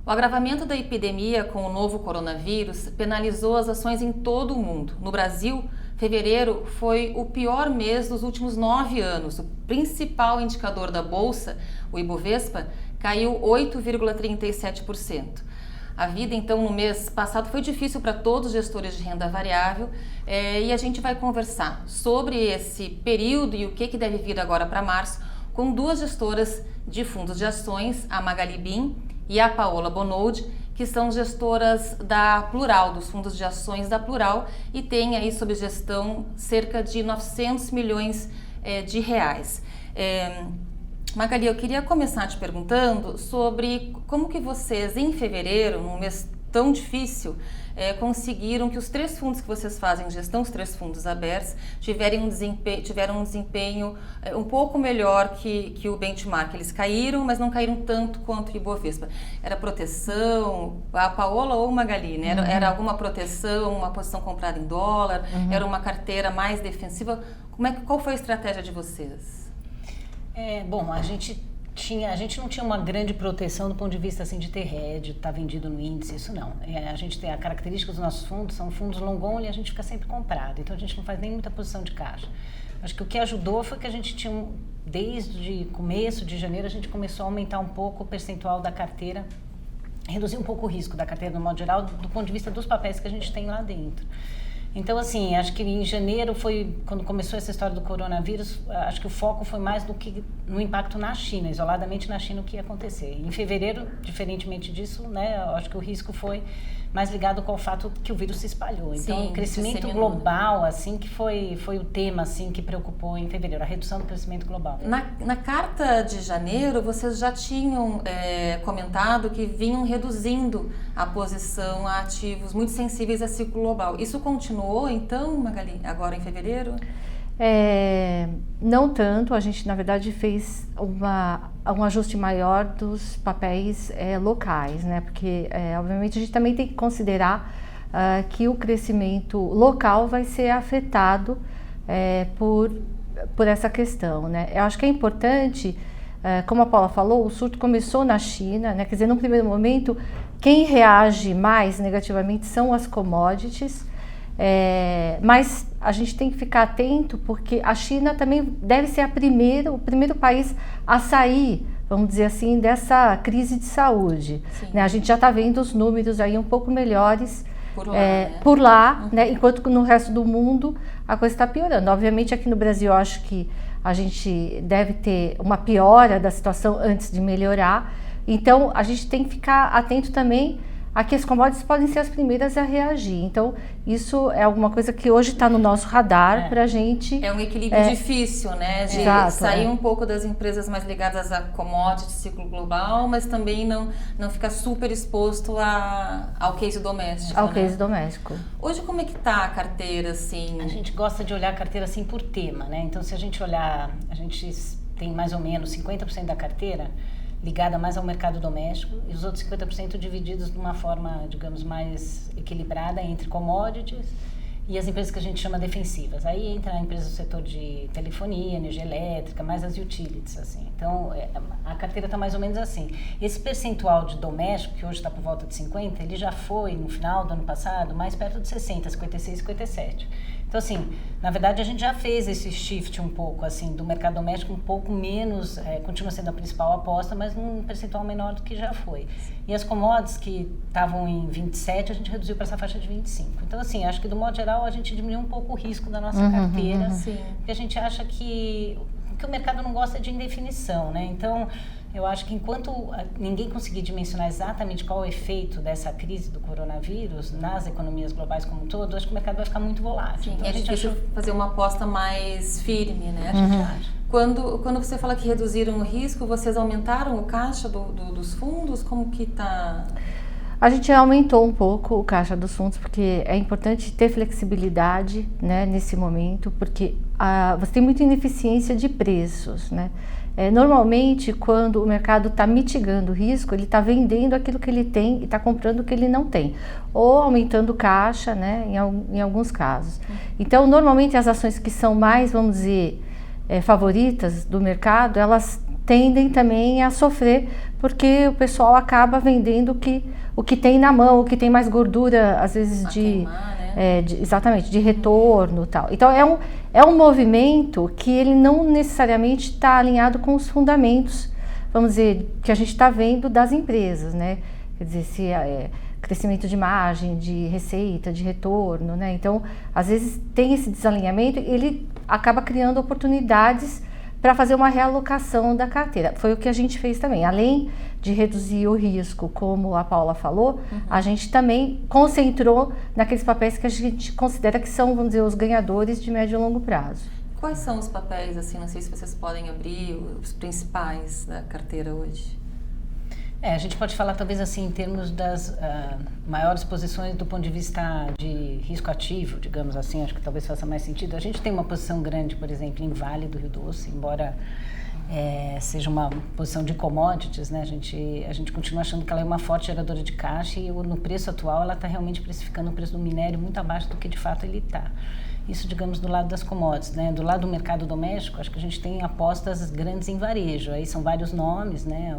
O agravamento da epidemia com o novo coronavírus penalizou as ações em todo o mundo. No Brasil, fevereiro foi o pior mês dos últimos 9 anos. O principal indicador da Bolsa, o Ibovespa, caiu 8,37%. A vida, então, no mês passado foi difícil para todos os gestores de renda variável e a gente vai conversar sobre esse período e o que deve vir agora para março com duas gestoras de fundos de ações, a Magali Bin e a Paola Bonoldi, que são gestoras da Plural, dos fundos de ações da Plural, e têm aí sob gestão cerca de 900 milhões de reais. Magali, eu queria começar te perguntando sobre como que vocês, em fevereiro, num mês tão difícil, conseguiram que os 3 fundos que vocês fazem gestão, os 3 fundos abertos, tiveram um desempenho um pouco melhor que o benchmark. Eles caíram, mas não caíram tanto quanto o Ibovespa. Era proteção, a Paola ou Magali, né? Era alguma proteção, uma posição comprada em dólar, era uma carteira mais defensiva. Qual foi a estratégia de vocês? Bom, a gente não tinha uma grande proteção do ponto de vista assim de ter hedge, estar vendido no índice, isso não. A gente tem a característica dos nossos fundos, são fundos long only, a gente fica sempre comprado, então a gente não faz nem muita posição de caixa. Acho que o que ajudou foi que a gente tinha, desde começo de janeiro, a gente começou a aumentar um pouco o percentual da carteira, reduzir um pouco o risco da carteira no modo geral, do ponto de vista dos papéis que a gente tem lá dentro. Então, assim, acho que em janeiro foi quando começou essa história do coronavírus, acho que o foco foi mais do que no impacto na China, isoladamente na China, o que ia acontecer. Em fevereiro, diferentemente disso, né, acho que o risco foi mais ligado com o fato que o vírus se espalhou. Então, o crescimento global, assim, que foi o tema, assim, que preocupou em fevereiro, a redução do crescimento global. Na carta de janeiro, vocês já tinham comentado que vinham reduzindo a posição a ativos muito sensíveis a ciclo global. Isso continuou, então, Magali, agora em fevereiro? Não tanto, a gente na verdade fez um ajuste maior dos papéis locais, né? Porque obviamente a gente também tem que considerar que o crescimento local vai ser afetado por essa questão, né? Eu acho que é importante, como a Paula falou, o surto começou na China, né? Quer dizer, no primeiro momento, quem reage mais negativamente são as commodities, mas a gente tem que ficar atento porque a China também deve ser o primeiro país a sair, vamos dizer assim, dessa crise de saúde. Né? A gente já está vendo os números aí um pouco melhores por lá, né? Enquanto que no resto do mundo a coisa está piorando. Obviamente aqui no Brasil eu acho que a gente deve ter uma piora da situação antes de melhorar, então a gente tem que ficar atento também a que as commodities podem ser as primeiras a reagir. Então, isso é alguma coisa que hoje está no nosso radar para a gente... É um equilíbrio difícil, né? De sair um pouco das empresas mais ligadas a commodities, ciclo global, mas também não ficar super exposto ao case doméstico. Ao case doméstico. Hoje, como é que está a carteira, assim? A gente gosta de olhar a carteira, assim, por tema, né? Então, se a gente olhar, a gente tem mais ou menos 50% da carteira ligada mais ao mercado doméstico e os outros 50% divididos de uma forma, digamos, mais equilibrada entre commodities e as empresas que a gente chama defensivas. Aí entra a empresa do setor de telefonia, energia elétrica, mais as utilities, assim. Então, a carteira está mais ou menos assim. Esse percentual de doméstico, que hoje está por volta de 50%, ele já foi, no final do ano passado, mais perto de 60%, 56%, 57%. Então, assim, na verdade, a gente já fez esse shift um pouco, assim, do mercado doméstico um pouco menos, continua sendo a principal aposta, mas num percentual menor do que já foi. E as commodities que estavam em 27%, a gente reduziu para essa faixa de 25%. Então, assim, acho que do modo geral a gente diminuiu um pouco o risco da nossa carteira, porque a gente acha que o mercado não gosta de indefinição, né? Então, eu acho que enquanto ninguém conseguir dimensionar exatamente qual é o efeito dessa crise do coronavírus nas economias globais como um todo, acho que o mercado vai ficar muito volátil. Então, a gente achou fazer uma aposta mais firme, né? A gente acha. Quando você fala que reduziram o risco, vocês aumentaram o caixa dos fundos? Como que está? A gente aumentou um pouco o caixa dos fundos, porque é importante ter flexibilidade, né, nesse momento, porque você tem muita ineficiência de preços, né? Normalmente, quando o mercado está mitigando o risco, ele está vendendo aquilo que ele tem e está comprando o que ele não tem, ou aumentando caixa, né, em alguns casos. Então, normalmente as ações que são mais, vamos dizer, favoritas do mercado, elas tendem também a sofrer, porque o pessoal acaba vendendo o que tem na mão, o que tem mais gordura, às vezes queimar, né? exatamente, de retorno e tal. Então é um movimento que ele não necessariamente está alinhado com os fundamentos, vamos dizer, que a gente está vendo das empresas, né? Quer dizer, se crescimento de margem, de receita, de retorno, né? Então, às vezes tem esse desalinhamento e ele acaba criando oportunidades para fazer uma realocação da carteira. Foi o que a gente fez também. Além de reduzir o risco, como a Paula falou, a gente também concentrou naqueles papéis que a gente considera que são, vamos dizer, os ganhadores de médio e longo prazo. Quais são os papéis, assim, não sei se vocês podem abrir, os principais da carteira hoje? A gente pode falar talvez assim em termos das maiores posições do ponto de vista de risco ativo, digamos assim, acho que talvez faça mais sentido. A gente tem uma posição grande, por exemplo, em Vale do Rio Doce, embora seja uma posição de commodities, né? A gente continua achando que ela é uma forte geradora de caixa e no preço atual ela está realmente precificando o preço do minério muito abaixo do que de fato ele está. Isso, digamos, do lado das commodities, né? Do lado do mercado doméstico, acho que a gente tem apostas grandes em varejo, aí são vários nomes, né?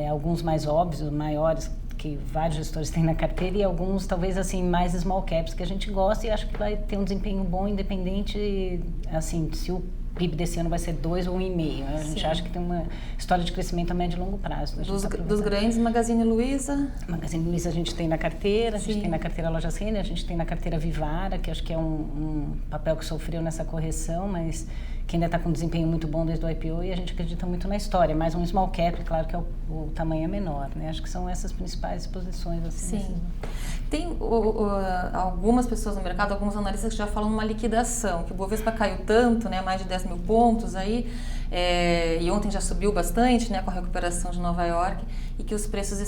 Alguns mais óbvios, maiores, que vários gestores têm na carteira, e alguns talvez assim mais small caps que a gente gosta e acho que vai ter um desempenho bom, independente assim se o PIB desse ano vai ser 2 ou 1,5. Né? A gente acha que tem uma história de crescimento a médio e longo prazo. Dos grandes, Magazine Luiza? Magazine Luiza a gente tem na carteira, a gente tem na carteira Lojas Renner, a gente tem na carteira Vivara, que acho que é um papel que sofreu nessa correção, mas que ainda está com um desempenho muito bom desde o IPO e a gente acredita muito na história, mas um small cap, claro que o tamanho é menor, né? Acho que são essas principais posições. Assim, sim. Tem algumas pessoas no mercado, alguns analistas que já falam uma liquidação, que o Bovespa caiu tanto, né, mais de 10 mil pontos aí, e ontem já subiu bastante, né, com a recuperação de Nova York, e que os preços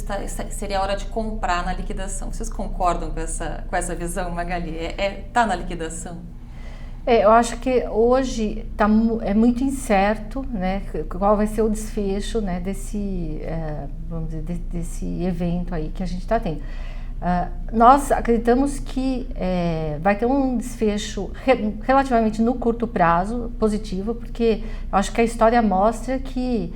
seria a hora de comprar na liquidação. Vocês concordam com essa visão, Magali? Tá na liquidação? Eu acho que hoje é muito incerto, né, qual vai ser o desfecho, né, vamos dizer, desse evento aí que a gente está tendo. Nós acreditamos que vai ter um desfecho relativamente no curto prazo positivo, porque eu acho que a história mostra que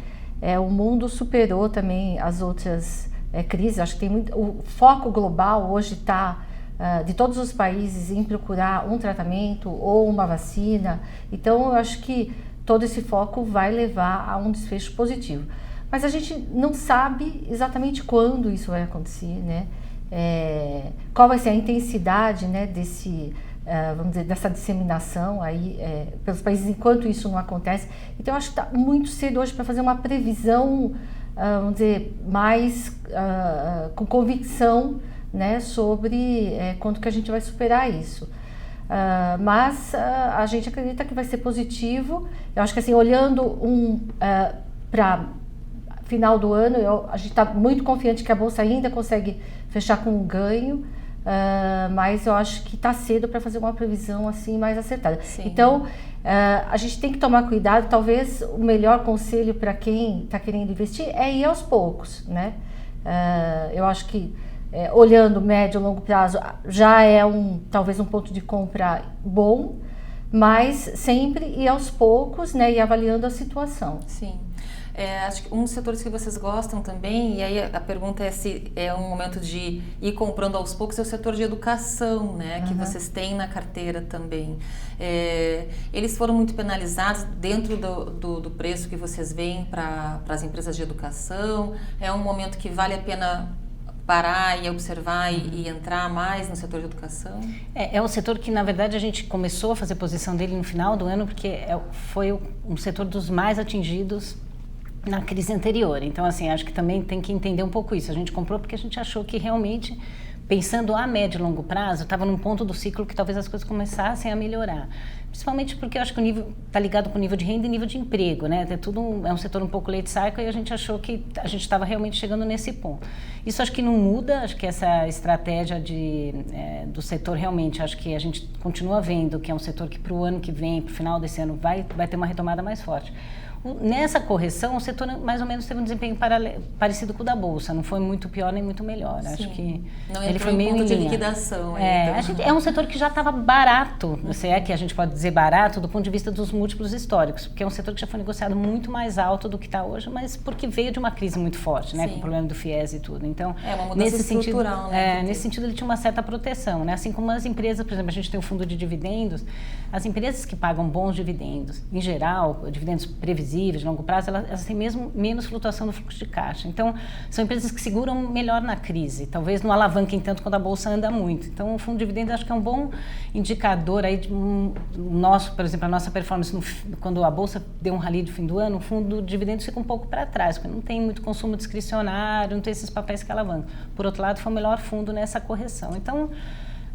o mundo superou também as outras crises. Acho que o foco global hoje está de todos os países em procurar um tratamento ou uma vacina. Então, eu acho que todo esse foco vai levar a um desfecho positivo. Mas a gente não sabe exatamente quando isso vai acontecer, né? Qual vai ser a intensidade, né, vamos dizer, dessa disseminação aí pelos países enquanto isso não acontece. Então, eu acho que está muito cedo hoje para fazer uma previsão, vamos dizer, mais com convicção, né, sobre quando que a gente vai superar isso. Mas a gente acredita que vai ser positivo. Eu acho que assim, olhando para final do ano, a gente está muito confiante que a Bolsa ainda consegue fechar com um ganho, mas eu acho que está cedo para fazer uma previsão assim mais acertada. Sim. Então, a gente tem que tomar cuidado. Talvez o melhor conselho para quem está querendo investir é ir aos poucos, né? Eu acho que olhando médio e longo prazo já é talvez um ponto de compra bom, mas sempre ir aos poucos, né, e avaliando a situação. Sim. Acho que um dos setores que vocês gostam também, e aí a pergunta é se é um momento de ir comprando aos poucos, é o setor de educação, né, que vocês têm na carteira também. Eles foram muito penalizados dentro do preço que vocês veem para as empresas de educação. É um momento que vale a pena parar e observar e entrar mais no setor de educação? É um setor que, na verdade, a gente começou a fazer posição dele no final do ano, porque foi um setor dos mais atingidos na crise anterior. Então, assim, acho que também tem que entender um pouco isso. A gente comprou porque a gente achou que realmente, pensando a médio e longo prazo, estava num ponto do ciclo que talvez as coisas começassem a melhorar. Principalmente porque eu acho que o nível está ligado com o nível de renda e nível de emprego, né? É um setor um pouco late cycle e a gente achou que a gente estava realmente chegando nesse ponto. Isso acho que não muda, acho que essa estratégia do setor realmente, acho que a gente continua vendo que é um setor que para o ano que vem, para o final desse ano, vai ter uma retomada mais forte. Nessa correção, o setor mais ou menos teve um desempenho parecido com o da Bolsa, não foi muito pior nem muito melhor. Sim. Acho que não ele foi meio ponto em de linha. liquidação. É um setor que já estava barato, se é que a gente pode dizer barato do ponto de vista dos múltiplos históricos, porque é um setor que já foi negociado muito mais alto do que está hoje, mas porque veio de uma crise muito forte, né, com o problema do FIES e tudo. Então, uma mudança estrutural, né? Nesse sentido, ele tinha uma certa proteção, né? Assim como as empresas, por exemplo, a gente tem o fundo de dividendos, as empresas que pagam bons dividendos, em geral, dividendos previsíveis, de longo prazo, elas têm mesmo menos flutuação no fluxo de caixa. Então, são empresas que seguram melhor na crise, talvez não alavanquem tanto quando a bolsa anda muito. Então, o fundo de dividendos acho que é um bom indicador aí de por exemplo, a nossa performance quando a bolsa deu um rally de fim do ano, o fundo de dividendos fica um pouco para trás, porque não tem muito consumo discricionário, não tem esses papéis que alavancam. Por outro lado, foi o melhor fundo nessa correção. Então,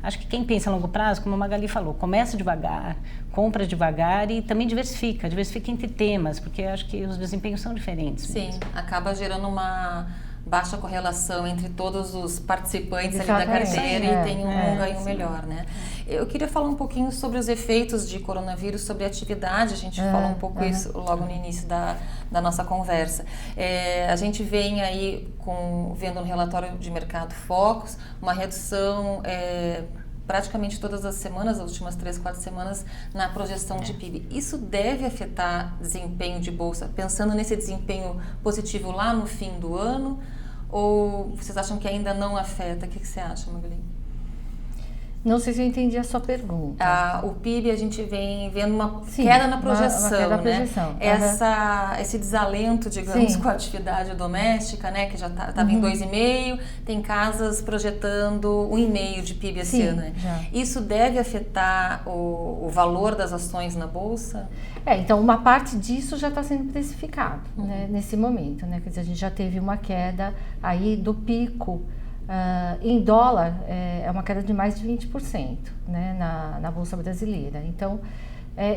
acho que quem pensa a longo prazo, como a Magali falou, começa devagar, compra devagar e também diversifica entre temas, porque acho que os desempenhos são diferentes. Sim, mesmo. Acaba gerando uma baixa correlação entre todos os participantes ali da carteira e tem um ganho melhor, né? Eu queria falar um pouquinho sobre os efeitos de coronavírus sobre a atividade, a gente falou um pouco isso logo no início da nossa conversa. A gente vem aí vendo no relatório de mercado Focus uma redução praticamente todas as semanas, as últimas 3, 4 semanas, na projeção de PIB. Isso deve afetar desempenho de bolsa, pensando nesse desempenho positivo lá no fim do ano? Ou vocês acham que ainda não afeta? O que você acha, Magali? Não sei se eu entendi a sua pergunta. O PIB, a gente vem vendo uma queda na projeção, uma queda na projeção. Né? Esse desalento, digamos, com a atividade doméstica, né? Que já estava em 2,5%, tem casas projetando 1,5% de PIB esse ano. Né? Isso deve afetar o valor das ações na Bolsa? Então uma parte disso já está sendo precificado, né, nesse momento, né? Quer dizer, a gente já teve uma queda aí do pico. Em dólar, é uma queda de mais de 20%, né, na Bolsa Brasileira. Então,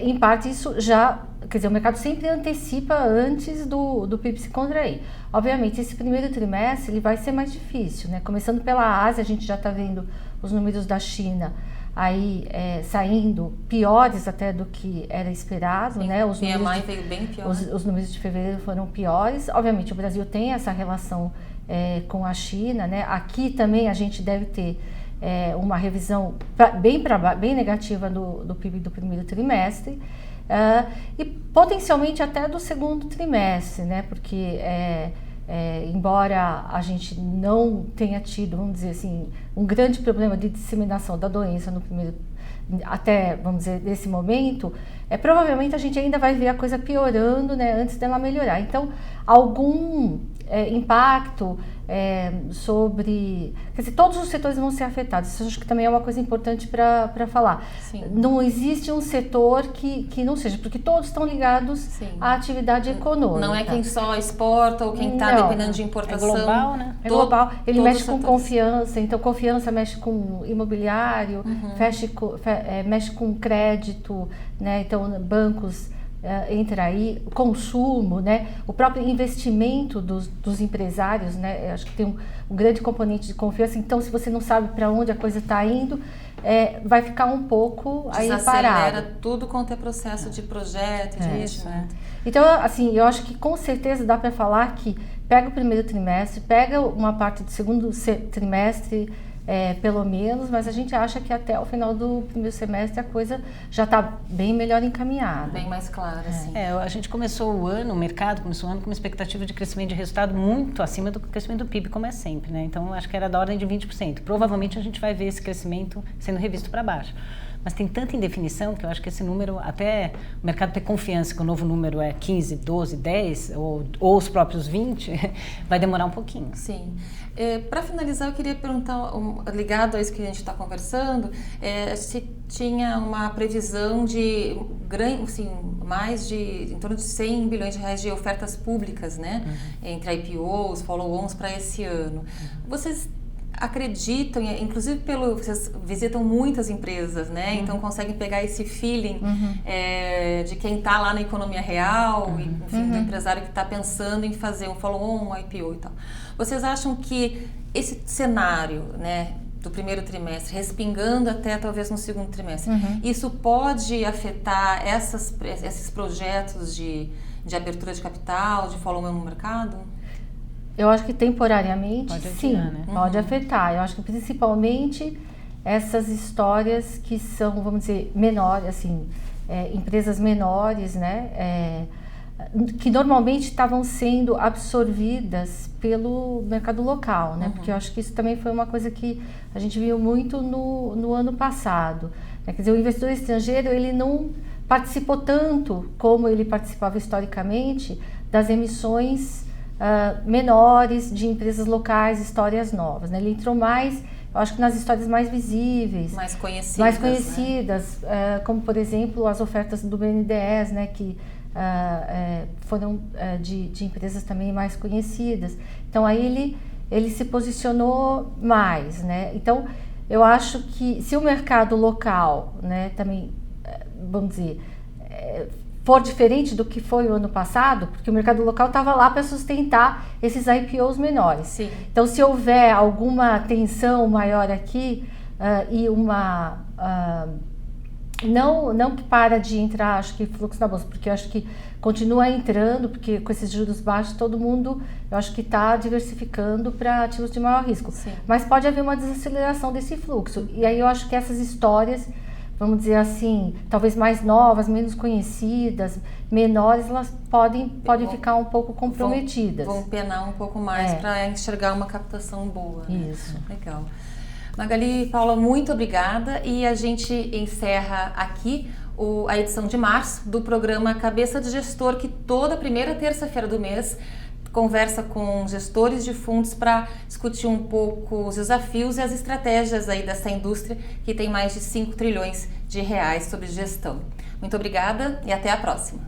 em parte, isso já... Quer dizer, o mercado sempre antecipa antes do PIB se contrair. Obviamente, esse primeiro trimestre ele vai ser mais difícil, né? Começando pela Ásia, a gente já está vendo os números da China aí saindo piores até do que era esperado, né? O PMI veio bem pior. Os números de fevereiro foram piores. Obviamente, o Brasil tem essa relação com a China, né? Aqui também a gente deve ter uma revisão bem negativa do PIB do primeiro trimestre e potencialmente até do segundo trimestre, né? Porque embora a gente não tenha tido, vamos dizer assim, um grande problema de disseminação da doença no primeiro, até, vamos dizer, nesse momento, provavelmente a gente ainda vai ver a coisa piorando, né, antes dela melhorar. Então, algum impacto sobre... Quer dizer, todos os setores vão ser afetados. Isso acho que também é uma coisa importante para falar. Sim. Não existe um setor que não seja, porque todos estão ligados à atividade econômica. Não é quem só exporta ou quem está dependendo de importação. É global, né? É global. Ele mexe com confiança, então confiança mexe com imobiliário, mexe com crédito, né? Então bancos... entra aí, consumo, né? O próprio investimento dos empresários, né? Eu acho que tem um grande componente de confiança. Então, se você não sabe para onde a coisa está indo, vai ficar um pouco aí parado. Desacelera tudo quanto é processo de projeto, de investimento. Então, assim, eu acho que com certeza dá para falar que pega o primeiro trimestre, pega uma parte do segundo trimestre, pelo menos, mas a gente acha que até o final do primeiro semestre a coisa já está bem melhor encaminhada. Bem mais clara, assim. A gente começou o mercado começou o ano com uma expectativa de crescimento de resultado muito acima do crescimento do PIB, como é sempre, né? Então, acho que era da ordem de 20%. Provavelmente a gente vai ver esse crescimento sendo revisto para baixo. Mas tem tanta indefinição que eu acho que esse número, até o mercado ter confiança que o novo número é 15, 12, 10 ou os próprios 20, vai demorar um pouquinho. Sim. Para finalizar, eu queria perguntar, ligado a isso que a gente está conversando, se tinha uma previsão de assim, em torno de 100 bilhões de reais de ofertas públicas, né? Entre IPOs, follow-ons para esse ano. Vocês acreditam, inclusive vocês visitam muitas empresas, né? Então conseguem pegar esse feeling de quem está lá na economia real, enfim, do empresário que está pensando em fazer um follow-on, um IPO e tal. Vocês acham que esse cenário, né, do primeiro trimestre, respingando até talvez no segundo trimestre, isso pode afetar esses projetos de de abertura de capital, de follow-on no mercado? Eu acho que temporariamente, Pode sim, afetar, né? pode afetar. Eu acho que principalmente essas histórias que são, vamos dizer, menores, assim, empresas menores, né, que normalmente estavam sendo absorvidas pelo mercado local, né, porque eu acho que isso também foi uma coisa que a gente viu muito no ano passado, né? Quer dizer, o investidor estrangeiro, ele não participou tanto como ele participava historicamente das emissões menores de empresas locais, histórias novas, né? Ele entrou mais, eu acho que nas histórias mais visíveis, mais conhecidas, né? Como por exemplo as ofertas do BNDES, né? Que foram de empresas também mais conhecidas. Então aí ele se posicionou mais, né? Então eu acho que se o mercado local, né, também, vamos dizer, for diferente do que foi o ano passado, porque o mercado local estava lá para sustentar esses IPOs menores. Sim. Então, se houver alguma tensão maior aqui e uma... não que para de entrar, acho que fluxo na bolsa, porque eu acho que continua entrando, porque com esses juros baixos todo mundo, eu acho que está diversificando para ativos de maior risco. Sim. Mas pode haver uma desaceleração desse fluxo. E aí eu acho que essas histórias, vamos dizer assim, talvez mais novas, menos conhecidas, menores, elas podem ficar um pouco comprometidas. Vão penar um pouco mais para enxergar uma captação boa. Né? Isso. Legal. Magali e Paula, muito obrigada, e a gente encerra aqui a edição de março do programa Cabeça de Gestor, que toda primeira terça-feira do mês conversa com gestores de fundos para discutir um pouco os desafios e as estratégias aí dessa indústria que tem mais de 5 trilhões de reais sob gestão. Muito obrigada e até a próxima.